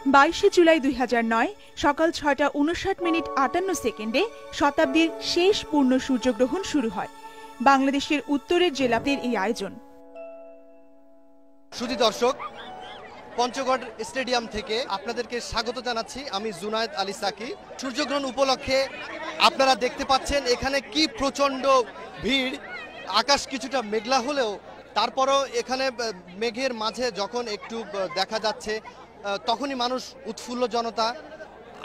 22শে জুলাই 2009 সকাল 6:59 শতাব্দীর শেষ পূর্ণ সূর্যগ্রহণ শুরু হয়। বাংলাদেশের উত্তরের জেলাদের এই আয়োজন। সুধী দর্শক, পঞ্চগড় স্টেডিয়াম থেকে আপনাদেরকে স্বাগত জানাচ্ছি। আমি জুনায়েদ আলী সাকি। সূর্যগ্রহণ উপলক্ষে আপনারা দেখতে পাচ্ছেন এখানে কি প্রচণ্ড ভিড়। আকাশ কিছুটা মেঘলা হলেও তারপরও এখানে মেঘের মাঝে যখন একটু দেখা যাচ্ছে তখনই মানুষ উৎফুল্ল জনতা।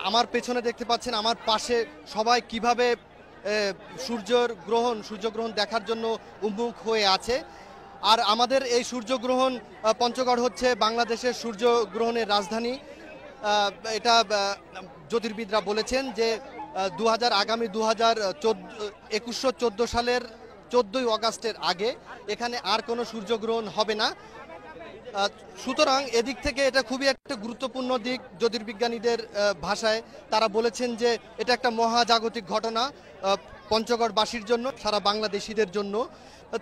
আমার পেছনে দেখতে পাচ্ছেন, আমার পাশে সবাই কিভাবে সূর্যগ্রহণ দেখার জন্য উন্মুখ হয়ে আছে। আর আমাদের এই সূর্যগ্রহণ, পঞ্চগড় হচ্ছে বাংলাদেশের সূর্যগ্রহণের রাজধানী। এটা জ্যোতির্বিদরা বলেছেন যে আগামী 2114 সালের 14ই অগাস্টের আগে এখানে আর কোনো সূর্যগ্রহণ হবে না। সুতরাং এদিক থেকে এটা খুবই একটা গুরুত্বপূর্ণ দিক। জ্যোতির্বিজ্ঞানীদের ভাষায় তারা বলেছেন যে এটা একটা মহাজাগতিক ঘটনা পঞ্চগড়বাসীর জন্য, সারা বাংলাদেশিদের জন্য।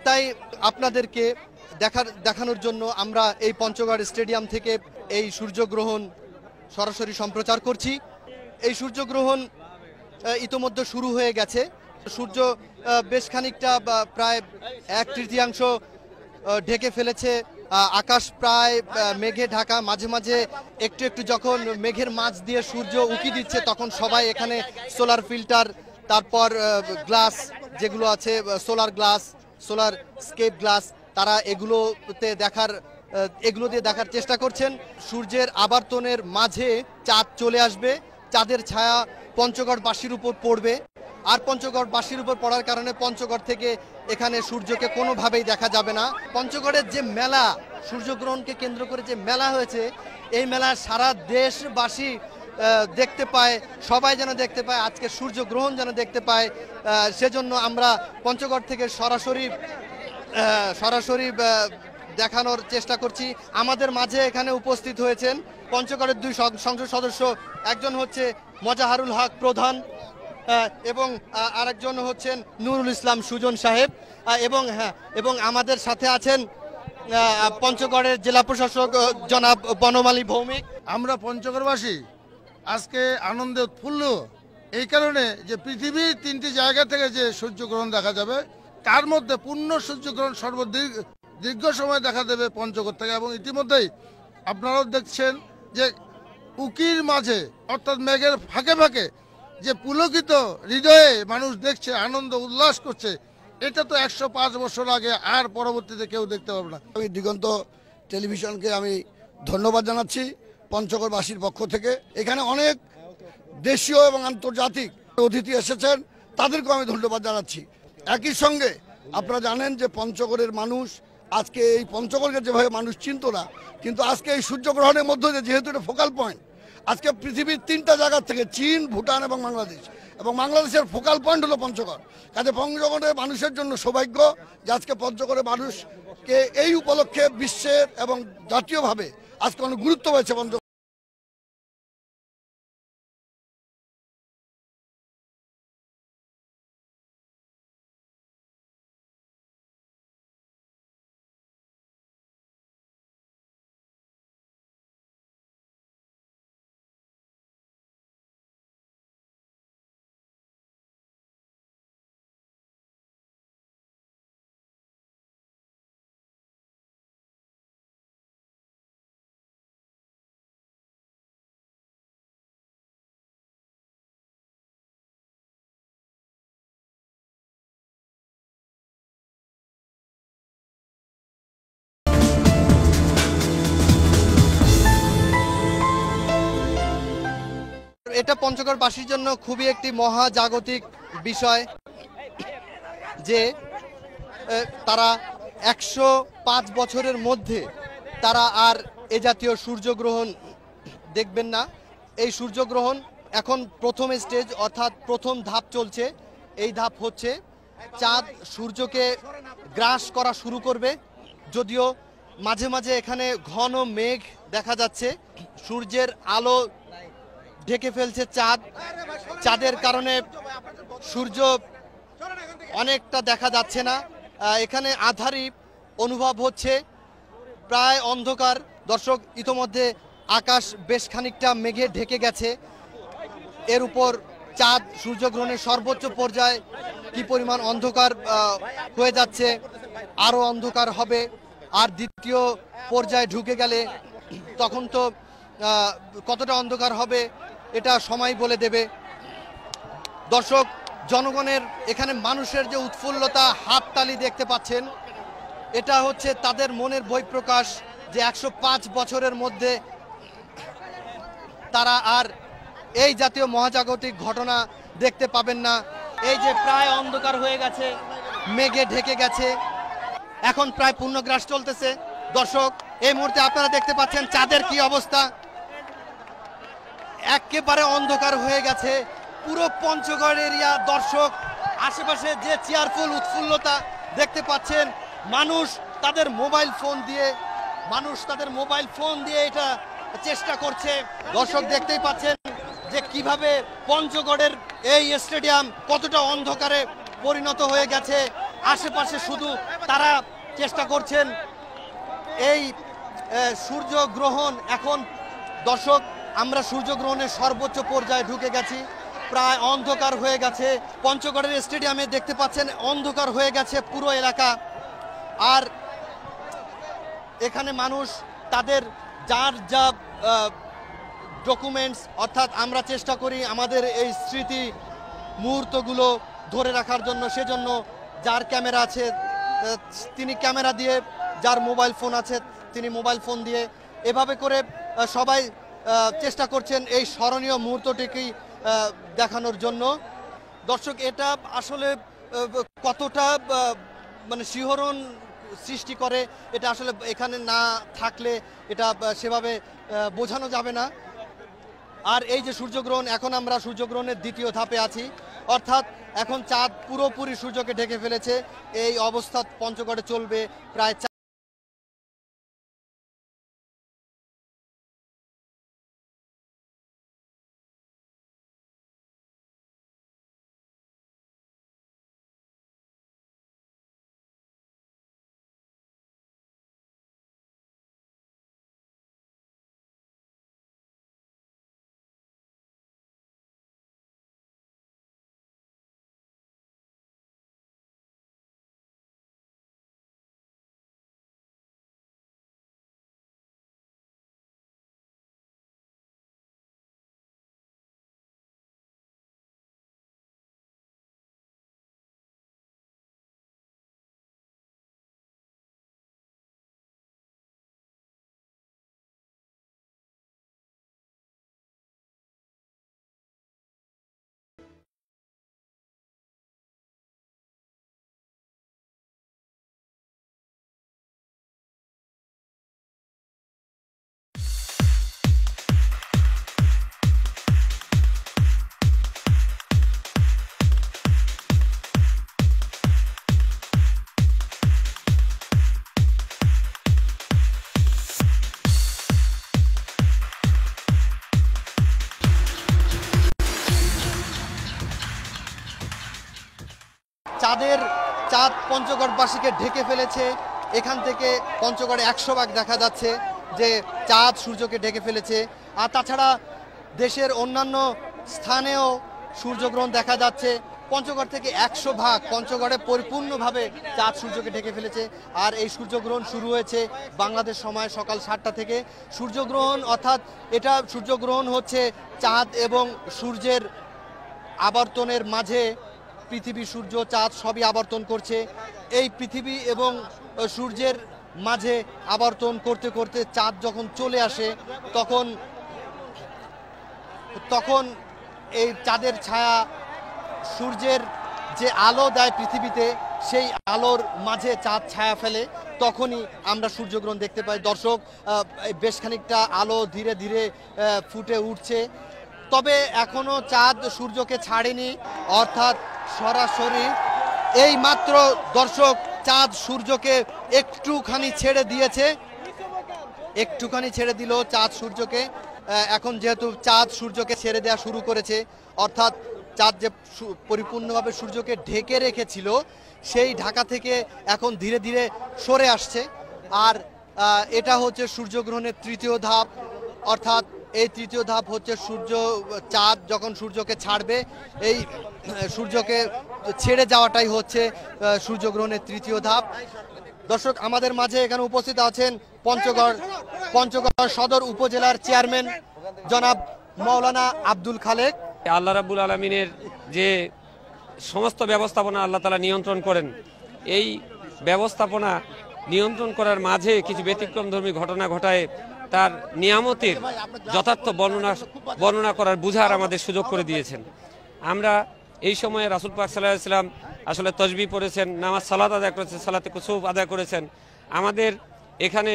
তাই আপনাদেরকে দেখানোর জন্য আমরা এই পঞ্চগড় স্টেডিয়াম থেকে এই সূর্যগ্রহণ সরাসরি সম্প্রচার করছি। এই সূর্যগ্রহণ ইতোমধ্যে শুরু হয়ে গেছে। সূর্য বেশ খানিকটা প্রায় 1/3 ঢেকে ফেলেছে। আকাশ প্রায় মেঘে ঢাকা। মাঝে মাঝে একটু একটু যখন মেঘের মাঝ দিয়ে সূর্য উঁকি দিচ্ছে তখন সবাই এখানে সোলার ফিল্টার, তারপর গ্লাস যেগুলো আছে, সোলার গ্লাস, সোলার স্কেপ গ্লাস, তারা এগুলো দিয়ে দেখার চেষ্টা করছেন। সূর্যের আবর্তনের মাঝে চাঁদ চলে আসবে, চাঁদের ছায়া পঞ্চগড়বাসীর উপর পড়বে। আর পঞ্চগড়বাসীর উপর পড়ার কারণে পঞ্চগড় থেকে এখানে সূর্যকে কোনোভাবেই দেখা যাবে না। পঞ্চগড়ের যে মেলা, সূর্যগ্রহণকে কেন্দ্র করে যে মেলা হয়েছে, এই মেলা সারা দেশবাসী দেখতে পায়, সবাই যেন দেখতে পায়, আজকে সূর্যগ্রহণ যেন দেখতে পায়। সেজন্য আমরা পঞ্চগড় থেকে সরাসরি দেখানোর চেষ্টা করছি। আমাদের মাঝে এখানে উপস্থিত হয়েছেন পঞ্চগড়ের 2 সংসদ সদস্য। একজন হচ্ছে মজাহারুল হক প্রধান এবং আরেকজন হচ্ছেন নুরুল ইসলাম সুজন সাহেব, এবং আমাদের সাথে আছেন পঞ্চগড়ের জেলা প্রশাসক জনাব বনমালী ভৌমিক। আমরা পঞ্চগড়বাসী আজকে আনন্দে উৎফুল্ল এই কারণে যে পৃথিবীর 3টি জায়গা থেকে যে সূর্যগ্রহণ দেখা যাবে, তার মধ্যে পূর্ণ সূর্যগ্রহণ দীর্ঘ সময় দেখা দেবে পঞ্চগড় থেকে। এবং ইতিমধ্যেই আপনারাও দেখছেন যে উকির মাঝে অর্থাৎ মেঘের ফাঁকে ফাঁকে যে পুলকিত হৃদয়ে মানুষ দেখছে, আনন্দ উল্লাস করছে। এটা তো 105 বছর আগে আর পরবর্তীতে কেউ দেখতে পাবে না। আমি দিগন্ত টেলিভিশনকে আমি ধন্যবাদ জানাচ্ছি পঞ্চগড়বাসীর পক্ষ থেকে। এখানে অনেক দেশীয় এবং আন্তর্জাতিক অতিথি এসেছেন, তাদেরকেও আমি ধন্যবাদ জানাচ্ছি। একই সঙ্গে আপনারা জানেন যে পঞ্চগড়ের মানুষ আজকে এই পঞ্চগড়কে যেভাবে মানুষ চিনত না, কিন্তু আজকে এই সূর্যগ্রহণের মধ্যে যেহেতু এটা ফোকাল পয়েন্ট, আজকে পৃথিবীর 3টা জায়গা থেকে চীন, ভুটান এবং বাংলাদেশ, এবং বাংলাদেশের ফোকাল পয়েন্ট হলো পঞ্চগড়। কাজে পঞ্চগড়ের মানুষের জন্য সৌভাগ্য যে আজকে পঞ্চগড়ের মানুষকে এই উপলক্ষে বিশ্বের এবং জাতীয়ভাবে আজকে অনেক গুরুত্ব পেয়েছে পঞ্চগড়। এটা পঞ্চগড়বাসীর জন্য খুবই একটি মহাজাগতিক বিষয় যে তারা 105 বছরের মধ্যে তারা আর এ জাতীয় সূর্যগ্রহণ দেখবেন না। এই সূর্যগ্রহণ এখন প্রথম স্টেজ, অর্থাৎ প্রথম ধাপ চলছে। এই ধাপ হচ্ছে চাঁদ সূর্যকে গ্রাস করা শুরু করবে। যদিও মাঝে মাঝে এখানে ঘন মেঘ দেখা যাচ্ছে, সূর্যের আলো ঢেকে ফেলছে চাঁদের কারণে সূর্য অনেকটা দেখা যাচ্ছে না। এখানে আঁধারি অনুভব হচ্ছে, প্রায় অন্ধকার। দর্শক, ইতোমধ্যে আকাশ বেশ খানিকটা মেঘে ঢেকে গেছে। এর উপর চাঁদ সূর্যগ্রহণের সর্বোচ্চ পর্যায়ে কি পরিমাণ অন্ধকার হয়ে যাচ্ছে, আরও অন্ধকার হবে। আর দ্বিতীয় পর্যায়ে ঢুকে গেলে তখন তো কতটা অন্ধকার হবে এটা সময় বলে দেবে। দর্শক, জনগণের এখানে মানুষের যে উৎফুল্লতা, হাততালি দেখতে পাচ্ছেন, এটা হচ্ছে তাদের মনের বহিঃপ্রকাশ যে 105 বছরের মধ্যে তারা আর এই জাতীয় মহাজাগতিক ঘটনা দেখতে পাবেন না। এই যে প্রায় অন্ধকার হয়ে গেছে, মেঘে ঢেকে গেছে, এখন প্রায় পূর্ণগ্রাস চলতেছে। দর্শক, এই মুহূর্তে আপনারা দেখতে পাচ্ছেন চাঁদের কি অবস্থা, একেবারে অন্ধকার হয়ে গেছে পুরো পঞ্চগড় এরিয়া। দর্শক, আশেপাশে যে চেয়ারফুল উৎফুল্লতা দেখতে পাচ্ছেন, মানুষ তাদের মোবাইল ফোন দিয়ে এটা চেষ্টা করছে। দর্শক, দেখতেই পাচ্ছেন যে কিভাবে পঞ্চগড়ের এই স্টেডিয়াম কতটা অন্ধকারে পরিণত হয়ে গেছে। আশেপাশে শুধু তারা চেষ্টা করছেন এই সূর্যগ্রহণ। এখন দর্শক, আমরা সূর্যগ্রহণের সর্বোচ্চ পর্যায়ে ঢুকে গেছি, প্রায় অন্ধকার হয়ে গেছে। পঞ্চগড়ের স্টেডিয়ামে দেখতে পাচ্ছেন অন্ধকার হয়ে গেছে পুরো এলাকা। আর এখানে মানুষ তাদের যার যা ডকুমেন্টস, অর্থাৎ আমরা চেষ্টা করি আমাদের এই স্মৃতি মুহূর্তগুলো ধরে রাখার জন্য, সেজন্য যার ক্যামেরা আছে তিনি ক্যামেরা দিয়ে, যার মোবাইল ফোন আছে তিনি মোবাইল ফোন দিয়ে, এভাবে করে সবাই চেষ্টা করছেন এই স্মরণীয় মুহূর্তটিকেই দেখানোর জন্য। দর্শক, এটা আসলে কতটা মানে শিহরণ সৃষ্টি করে, এটা আসলে এখানে না থাকলে এটা সেভাবে বোঝানো যাবে না। আর এই যে সূর্যগ্রহণ, এখন আমরা সূর্যগ্রহণের দ্বিতীয় ধাপে আছি, অর্থাৎ এখন চাঁদ পুরোপুরি সূর্যকে ঢেকে ফেলেছে। এই অবস্থা পঞ্চগড়ে চলবে প্রায় চাঁদ পঞ্চগড়বাসীকে ঢেকে ফেলেছে। এখান থেকে পঞ্চগড়ে 100 ভাগ দেখা যাচ্ছে যে চাঁদ সূর্যকে ঢেকে ফেলেছে। আর তাছাড়া দেশের অন্যান্য স্থানেও সূর্যগ্রহণ দেখা যাচ্ছে। পঞ্চগড় থেকে 100 ভাগ পঞ্চগড়ে পরিপূর্ণভাবে চাঁদ সূর্যকে ঢেকে ফেলেছে। আর এই সূর্যগ্রহণ শুরু হয়েছে বাংলাদেশ সময় সকাল 7টা থেকে। সূর্যগ্রহণ অর্থাৎ এটা সূর্যগ্রহণ হচ্ছে চাঁদ এবং সূর্যের আবর্তনের মাঝে। পৃথিবী, সূর্য, চাঁদ সবই আবর্তন করছে। এই পৃথিবী এবং সূর্যের মাঝে আবর্তন করতে করতে চাঁদ যখন চলে আসে তখন এই চাঁদের ছায়া সূর্যের যে আলো দেয় পৃথিবীতে, সেই আলোর মাঝে চাঁদ ছায়া ফেলে, তখনই আমরা সূর্যগ্রহণ দেখতে পাই। দর্শক, বেশ খানিকটা আলো ধীরে ধীরে ফুটে উঠছে, তবে এখনো চাঁদ সূর্যকে ছাড়েনি, অর্থাৎ সরাসরি এই মাত্র দর্শক চাঁদ সূর্যকে একটুখানি ছেড়ে দিয়েছে, একটুখানি ছেড়ে দিল চাঁদ সূর্যকে। এখন যেহেতু চাঁদ সূর্যকে ছেড়ে দেওয়া শুরু করেছে, অর্থাৎ চাঁদ যে পরিপূর্ণভাবে সূর্যকে ঢেকে রেখেছিল সেই ঢাকা থেকে এখন ধীরে ধীরে সরে আসছে। আর এটা হচ্ছে সূর্যগ্রহণের তৃতীয় ধাপ। অর্থাৎ এই তৃতীয় ধাপ হচ্ছে চাঁদ যখন সূর্যকে ছাড়বে, এই সূর্যকে ছেড়ে যাওয়াটাই হচ্ছে সূর্যগ্রহণের তৃতীয় ধাপ। দর্শক, আমাদের মাঝে এখানে উপস্থিত আছেন পঞ্চগড় সদর উপজেলার চেয়ারম্যান জনাব মাওলানা আব্দুল খালেক। আল্লাহ রাব্বুল আলামিনের যে সমস্ত ব্যবস্থাপনা আল্লাহ তাআলা নিয়ন্ত্রণ করেন, এই ব্যবস্থাপনা নিয়ন্ত্রণ করার মাঝে কিছু ব্যতিক্রমধর্মী ঘটনা ঘটায় তার নিয়ামতের যথার্থ বর্ণনা করার বুঝার আমাদের সুযোগ করে দিয়েছেন। আমরা এই সময়ে রাসূল পাক সাল্লাল্লাহু আলাইহি ওয়াসাল্লাম আসলে তাসবিহ পড়েছেন, নামাজ সালাত আদায় করেছেন, সালাতে কুসুফ আদায় করেছেন। আমাদের এখানে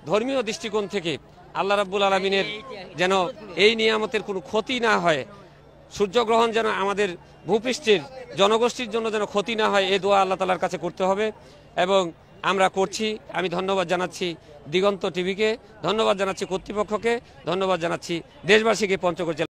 ধর্মীয় দৃষ্টিকোণ থেকে আল্লাহ রাব্বুল আলামিনের যেন এই নিয়ামতের কোনো ক্ষতি না হয়, সূর্যগ্রহণ যেন আমাদের ভূপৃষ্ঠের জনগোষ্ঠীর জন্য যেন ক্ষতি না হয়, এই দোয়া আল্লাহ তাআলার কাছে করতে হবে এবং আমরা করছি। আমি ধন্যবাদ জানাচ্ছি দিগন্ত টিভিকে, ধন্যবাদ জানাচ্ছি কর্তৃপক্ষকে, ধন্যবাদ জানাচ্ছি দেশবাসীকে, পঞ্চগড় জেলা